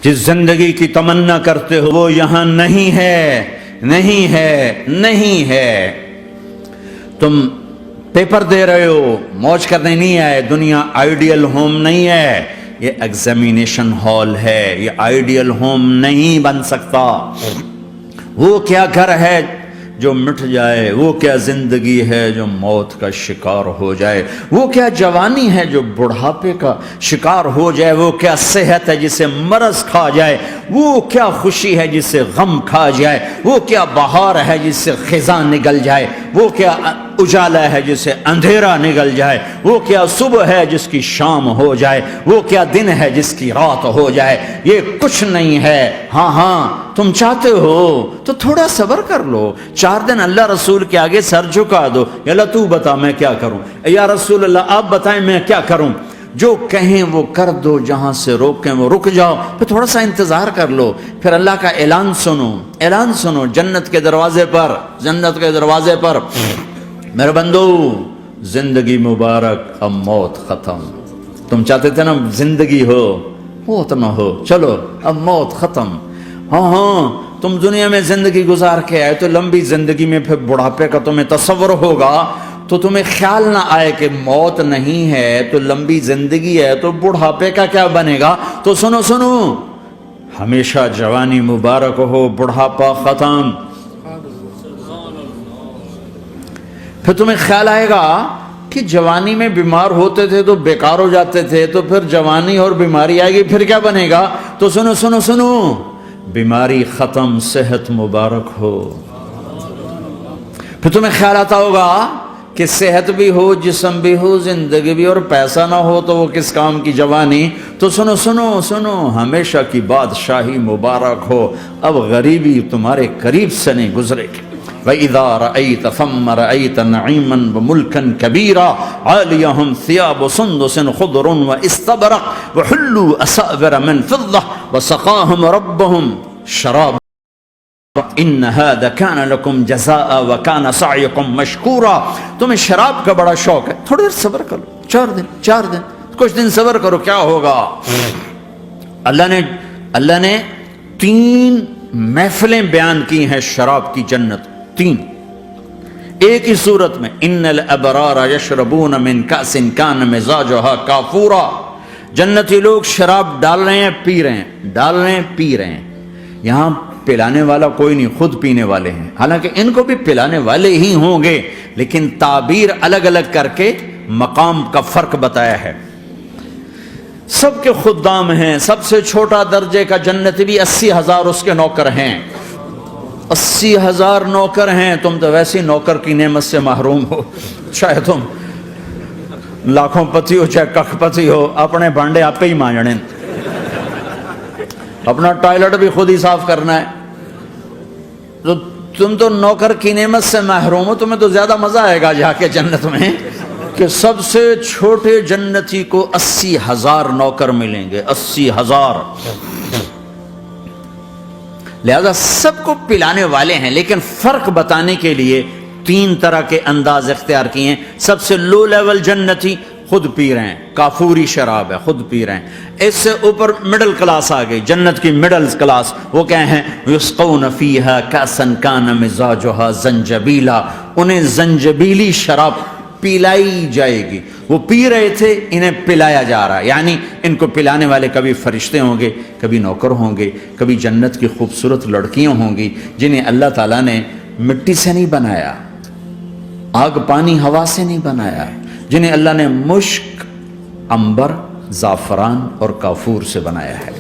جس زندگی کی تمنا کرتے ہو وہ یہاں نہیں ہے، نہیں ہے، نہیں ہے۔ تم پیپر دے رہے ہو، موج کرنے نہیں آئے۔ دنیا آئیڈیل ہوم نہیں ہے، یہ ایگزامینیشن ہال ہے، یہ آئیڈیل ہوم نہیں بن سکتا۔ وہ کیا گھر ہے جو مٹ جائے، وہ کیا زندگی ہے جو موت کا شکار ہو جائے، وہ کیا جوانی ہے جو بڑھاپے کا شکار ہو جائے، وہ کیا صحت ہے جسے مرض کھا جائے، وہ کیا خوشی ہے جسے غم کھا جائے، وہ کیا بہار ہے جس سے خزاں نگل جائے، وہ کیا اجالا ہے جس سے اندھیرا نگل جائے، وہ کیا صبح ہے جس کی شام ہو جائے، وہ کیا دن ہے جس کی رات ہو جائے۔ یہ کچھ نہیں ہے۔ ہاں تم چاہتے ہو تو تھوڑا صبر کر لو، 4 دن اللہ رسول کے آگے سر جھکا دو، یا اللہ تو بتا میں کیا کروں، یا رسول اللہ آپ بتائیں میں کیا کروں۔ جو کہیں وہ کر دو، جہاں سے روکیں وہ رک جاؤ، پھر تھوڑا سا انتظار کر لو، پھر اللہ کا اعلان سنو، اعلان سنو جنت کے دروازے پر، جنت کے دروازے پر، میرے بندو زندگی مبارک، اب موت ختم۔ تم چاہتے تھے نا زندگی ہو، موت نہ ہو، چلو اب موت ختم۔ ہاں تم دنیا میں زندگی گزار کے آئے تو لمبی زندگی میں پھر بڑھاپے کا تمہیں تصور ہوگا تو تمہیں خیال نہ آئے کہ موت نہیں ہے تو لمبی زندگی ہے تو بڑھاپے کا کیا بنے گا۔ تو سنو سنو، ہمیشہ جوانی مبارک ہو، بڑھاپا ختم۔ پھر تمہیں خیال آئے گا کہ جوانی میں بیمار ہوتے تھے تو بیکار ہو جاتے تھے، تو پھر جوانی اور بیماری آئے گی پھر کیا بنے گا۔ تو سنو سنو سنو، بیماری ختم، صحت مبارک ہو۔ پھر تمہیں خیال آتا ہوگا کہ صحت بھی ہو، جسم بھی ہو، زندگی بھی، اور پیسہ نہ ہو تو وہ کس کام کی جوانی۔ تو سنو سنو سنو، ہمیشہ کی بادشاہی مبارک ہو، اب غریبی تمہارے قریب سے نہیں گزرے گی۔ وَإِذَا رَأَيْتَ ثَمَّ رَأَيْتَ نَعِيمًا وَمُلْكًا كَبِيرًا عَالِيَهُمْ ثِيَابُ سُنْدُسٍ خُضْرٌ وَإِسْتَبْرَقٍ وَحُلُّوا أَسَاوِرَ مِنْ فِضَّةٍ وَسَقَاهُمْ رَبُّهُمْ شَرَابًا إِنَّ هَذَا كَانَ لَكُمْ جَزَاءً وَكَانَ سَعْيُكُمْ مَشْكُورًا۔ تمہیں شراب کا بڑا شوق ہے، تھوڑی دیر صبر کرو، 4 دن کچھ دن صبر کرو، کیا ہوگا۔ اللہ نے 3 محفلیں بیان کی ہیں شراب کی جنت، 3 ایک ہی صورت میں۔ ان الابرار یشربون من کأس کان مزاجها کافورا۔ جنتی لوگ شراب ڈال رہے ہیں، پی رہے ہیں، ڈال رہے ہیں، پی رہے ہیں۔ یہاں پلانے والا کوئی نہیں، خود پینے والے ہیں، حالانکہ ان کو بھی پلانے والے ہی ہوں گے، لیکن تعبیر الگ الگ کر کے مقام کا فرق بتایا ہے۔ سب کے خدام ہیں، سب سے چھوٹا درجے کا جنتی بھی 80,000 اس کے نوکر ہیں، 80,000 نوکر ہیں۔ تم تو ویسی نوکر کی نعمت سے محروم ہو، چاہے تم لاکھوں پتی ہو چاہے ککھ پتی ہو، اپنے بانڈے آپ پہ ہی مانجنے، اپنا ٹوائلٹ بھی خود ہی صاف کرنا ہے۔ تو تم تو نوکر کی نعمت سے محروم ہو، تمہیں تو زیادہ مزہ آئے گا جا کے جنت میں کہ سب سے چھوٹے جنتی کو 80,000 نوکر ملیں گے، 80,000۔ لہذا سب کو پلانے والے ہیں، لیکن فرق بتانے کے لیے 3 طرح کے انداز اختیار کیے ہیں۔ سب سے لو لیول جنتی خود پی رہے ہیں، کافوری شراب ہے، خود پی رہے ہیں۔ اس سے اوپر مڈل کلاس آ گئی، جنت کی مڈل کلاس، وہ کہیں ہیں یسقون فیہا کأسا کان مزاجہا زنجبیلا، انہیں زنجبیلی شراب پلائی جائے گی۔ وہ پی رہے تھے، انہیں پلایا جا رہا ہے، یعنی ان کو پلانے والے کبھی فرشتے ہوں گے، کبھی نوکر ہوں گے، کبھی جنت کی خوبصورت لڑکیاں ہوں گی جنہیں اللہ تعالیٰ نے مٹی سے نہیں بنایا، آگ پانی ہوا سے نہیں بنایا، جنہیں اللہ نے مشک، عنبر، زعفران اور کافور سے بنایا ہے۔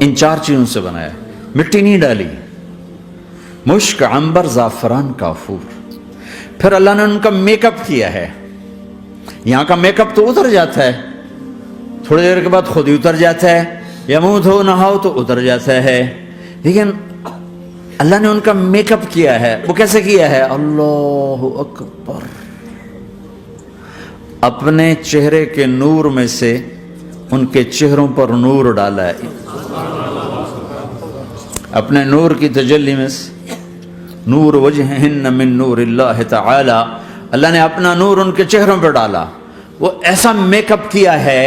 ان 4 چیزوں سے بنایا ہے، مٹی نہیں ڈالی، مشک، عنبر، زعفران، کافور۔ پھر اللہ نے ان کا میک اپ کیا ہے۔ یہاں کا میک اپ تو اتر جاتا ہے، تھوڑی دیر کے بعد خود ہی اتر جاتا ہے، یا منہ دھو نہاؤ تو اتر جاتا ہے، لیکن اللہ نے ان کا میک اپ کیا ہے۔ وہ کیسے کیا ہے؟ اللہ اکبر، اپنے چہرے کے نور میں سے ان کے چہروں پر نور ڈالا ہے، اپنے نور کی تجلی میں سے، نور وجہہن من نور اللہ تعالی، اللہ نے اپنا نور ان کے چہروں پر ڈالا۔ وہ ایسا میک اپ کیا ہے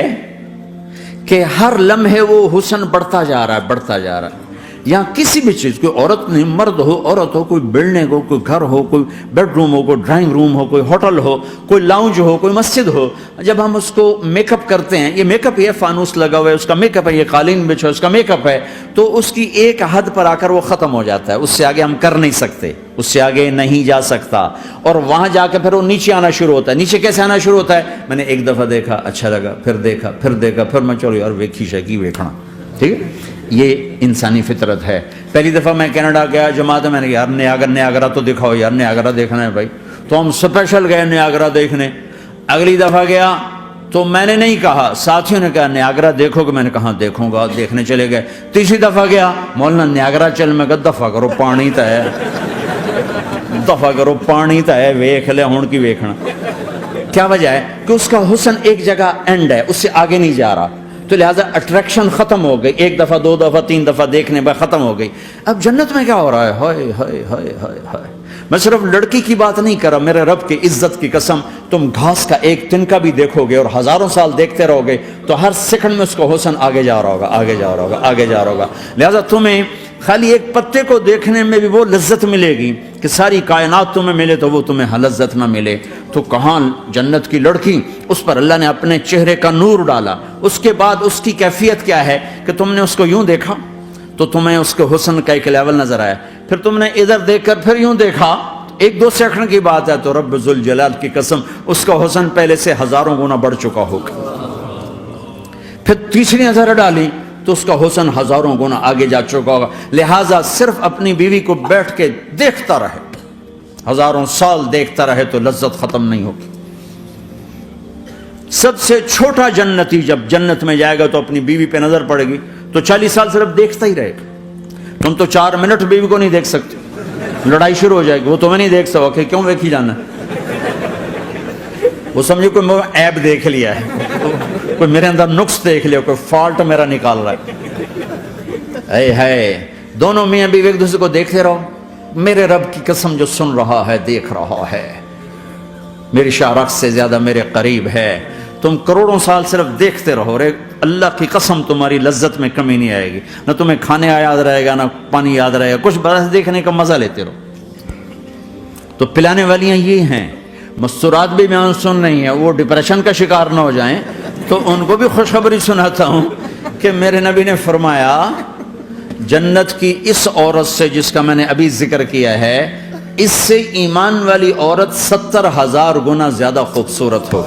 کہ ہر لمحے وہ حسن بڑھتا جا رہا ہے، بڑھتا جا رہا ہے. یہاں کسی بھی چیز، کوئی عورت نہیں، مرد ہو، عورت ہو، کوئی بلڈنگ ہو، کوئی گھر ہو، کوئی بیڈ روم ہو، کوئی ڈرائنگ روم ہو، کوئی ہوٹل ہو، کوئی لاؤنج ہو، کوئی مسجد ہو، جب ہم اس کو میک اپ کرتے ہیں، یہ میک اپ، یہ فانوس لگا ہوا ہے اس کا میک اپ ہے، یہ قالین بچھا اس کا میک اپ ہے، تو اس کی ایک حد پر آ کر وہ ختم ہو جاتا ہے، اس سے آگے ہم کر نہیں سکتے، اس سے آگے نہیں جا سکتا، اور وہاں جا کے پھر وہ نیچے آنا شروع ہوتا ہے. نیچے کیسے آنا شروع ہوتا ہے؟ میں نے ایک دفعہ دیکھا، اچھا لگا، پھر دیکھا، پھر دیکھا، پھر میں چلو یار ویکھی شکی ویکھنا. ٹھیک ہے، یہ انسانی فطرت ہے. پہلی دفعہ میں کینیڈا گیا جماعت میں نے یار نیاگرا تو دکھاؤ یار، نیاگرا دیکھنا ہے بھائی، تو ہم اسپیشل گئے نیاگرا دیکھنے. اگلی دفعہ گیا تو میں نے نہیں کہا، ساتھیوں نے کہا نیاگرا دیکھو گے، میں نے کہا دیکھوں گا، دیکھنے چلے گئے. تیسری دفعہ گیا، مولانا نیاگرا چل، میں کہا دفعہ کرو پانی تا ہے، دفعہ کرو پانی تا ہے، ویکھ لے ہون کی ویکھنا. کیا وجہ ہے؟ کہ اس کا حسن ایک جگہ اینڈ ہے، اس سے آگے نہیں جا رہا، تو لہذا اٹریکشن ختم ہو گئی. ایک دفعہ، دو دفعہ، تین دفعہ دیکھنے بعد ختم ہو گئی. اب جنت میں کیا ہو رہا ہے؟ ہائے ہائے ہائے ہائے ہائے. میں صرف لڑکی کی بات نہیں کر رہا، میرے رب کی عزت کی قسم، تم گھاس کا ایک تنکا بھی دیکھو گے اور ہزاروں سال دیکھتے رہو گے تو ہر سیکنڈ میں اس کا حسن آگے جا رہا ہوگا، آگے جا رہا ہوگا، آگے جا رہا ہوگا. لہذا تمہیں خالی ایک پتے کو دیکھنے میں بھی وہ لذت ملے گی کہ ساری کائنات تمہیں ملے تو وہ تمہیں لذت نہ ملے. تو کہاں جنت کی لڑکی، اس پر اللہ نے اپنے چہرے کا نور ڈالا. اس کے بعد اس کی کیفیت کیا ہے کہ تم نے اس کو یوں دیکھا تو تمہیں اس کے حسن کا ایک لیول نظر آیا، پھر تم نے ادھر دیکھ کر پھر یوں دیکھا، ایک دو سیکنڈ کی بات ہے، تو رب ذوالجلال کی قسم اس کا حسن پہلے سے ہزاروں گنا بڑھ چکا ہوگا. پھر تیسری نظر ڈالی تو اس کا حسن ہزاروں گنا آگے جا چکا ہوگا. لہٰذا صرف اپنی بیوی کو بیٹھ کے دیکھتا رہے، ہزاروں سال دیکھتا رہے تو لذت ختم نہیں ہوگی. سب سے چھوٹا جنتی جب جنت میں جائے گا تو اپنی بیوی پہ نظر پڑے گی تو 40 سال صرف دیکھتا ہی رہے گا. تم تو 4 منٹ بیوی کو نہیں دیکھ سکتے، لڑائی شروع ہو جائے گی. وہ تمہیں نہیں دیکھ سکو کہ کیوں دیکھی جانا، وہ سمجھو کوئی میں عیب دیکھ لیا ہے، کوئی میرے اندر نقص دیکھ لیا، کوئی فالٹ میرا نکال رہا ہے. اے ہے دونوں میاں بیوی ایک دوسرے کو دیکھتے رہو. میرے رب کی قسم جو سن رہا ہے، دیکھ رہا ہے، میری شارخ سے زیادہ میرے قریب ہے. تم کروڑوں سال صرف دیکھتے رہو، رے اللہ کی قسم تمہاری لذت میں کمی نہیں آئے گی، نہ تمہیں کھانے یاد رہے گا، نہ پانی یاد رہے گا، کچھ بس دیکھنے کا مزہ لیتے رہو. تو پلانے والیاں یہ ہیں. مستورات بھی میں سن رہی ہیں، وہ ڈپریشن کا شکار نہ ہو جائیں، تو ان کو بھی خوشخبری سناتا ہوں کہ میرے نبی نے فرمایا جنت کی اس عورت سے جس کا میں نے ابھی ذکر کیا ہے، اس سے ایمان والی عورت 70,000 گنا زیادہ خوبصورت ہو.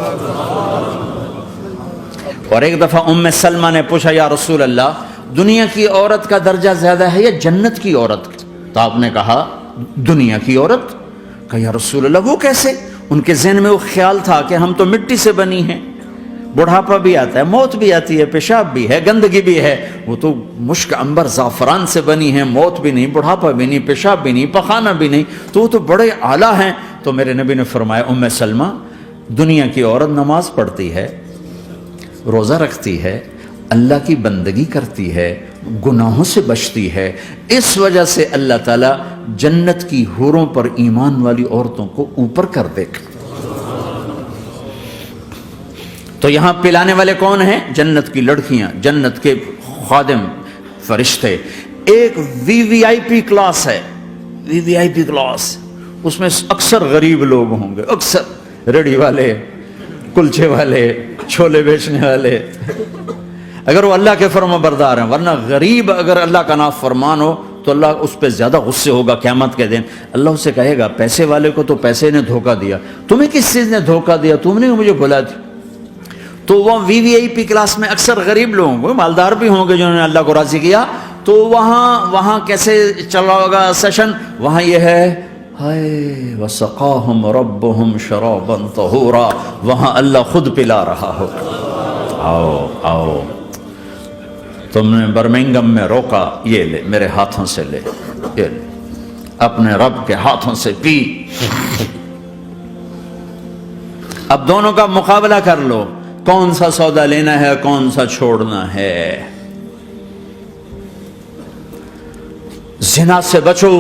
اور ایک دفعہ ام سلمہ نے پوچھا یا رسول اللہ، دنیا کی عورت کا درجہ زیادہ ہے یا جنت کی عورت؟ تو آپ نے کہا دنیا کی عورت. کہا یا رسول اللہ وہ کیسے؟ ان کے ذہن میں وہ خیال تھا کہ ہم تو مٹی سے بنی ہیں، بڑھاپا بھی آتا ہے، موت بھی آتی ہے، پیشاب بھی ہے، گندگی بھی ہے. وہ تو مشک عنبر زعفران سے بنی ہیں، موت بھی نہیں، بڑھاپا بھی نہیں، پیشاب بھی نہیں، پخانہ بھی نہیں، تو وہ تو بڑے اعلیٰ ہیں. تو میرے نبی نے فرمایا ام سلمہ، دنیا کی عورت نماز پڑھتی ہے، روزہ رکھتی ہے، اللہ کی بندگی کرتی ہے، گناہوں سے بچتی ہے، اس وجہ سے اللہ تعالیٰ جنت کی حوروں پر ایمان والی عورتوں کو اوپر کر دے گا. تو یہاں پلانے والے کون ہیں؟ جنت کی لڑکیاں، جنت کے خادم فرشتے. ایک وی وی آئی پی کلاس ہے، وی وی آئی پی کلاس، اس میں اکثر غریب لوگ ہوں گے، اکثر ریڑھی والے، کلچے والے، چھولے بیچنے والے، اگر وہ اللہ کے فرما بردار ہیں. ورنہ غریب اگر اللہ کا نافرمان ہو تو اللہ اس پہ زیادہ غصے ہوگا قیامت کے دن. اللہ اسے کہے گا پیسے والے کو تو پیسے نے دھوکہ دیا، تمہیں کس چیز نے دھوکہ دیا؟ تم نے مجھے بلا دی. تو وہ وی وی آئی پی کلاس میں اکثر غریب لوگ ہوں گے، مالدار بھی ہوں گے جنہوں نے اللہ کو راضی کیا. تو وہاں کیسے چلا ہوگا سیشن؟ وہاں یہ ہے ہائے وسقاہم ربہم شرابا طہورا، وہاں اللہ خود پلا رہا ہو. آؤ آؤ، تم نے برمنگم میں روکا، یہ لے میرے ہاتھوں سے لے، یہ لے اپنے رب کے ہاتھوں سے پی. اب دونوں کا مقابلہ کر لو، کون سا سودا لینا ہے، کون سا چھوڑنا ہے. زنا سے بچو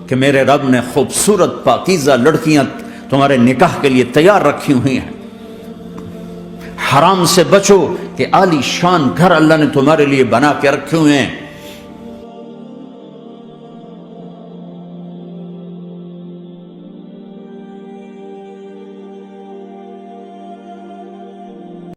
کہ میرے رب نے خوبصورت پاکیزہ لڑکیاں تمہارے نکاح کے لیے تیار رکھی ہوئی ہیں. حرام سے بچو کہ عالی شان گھر اللہ نے تمہارے لیے بنا کے رکھے ہوئے ہیں،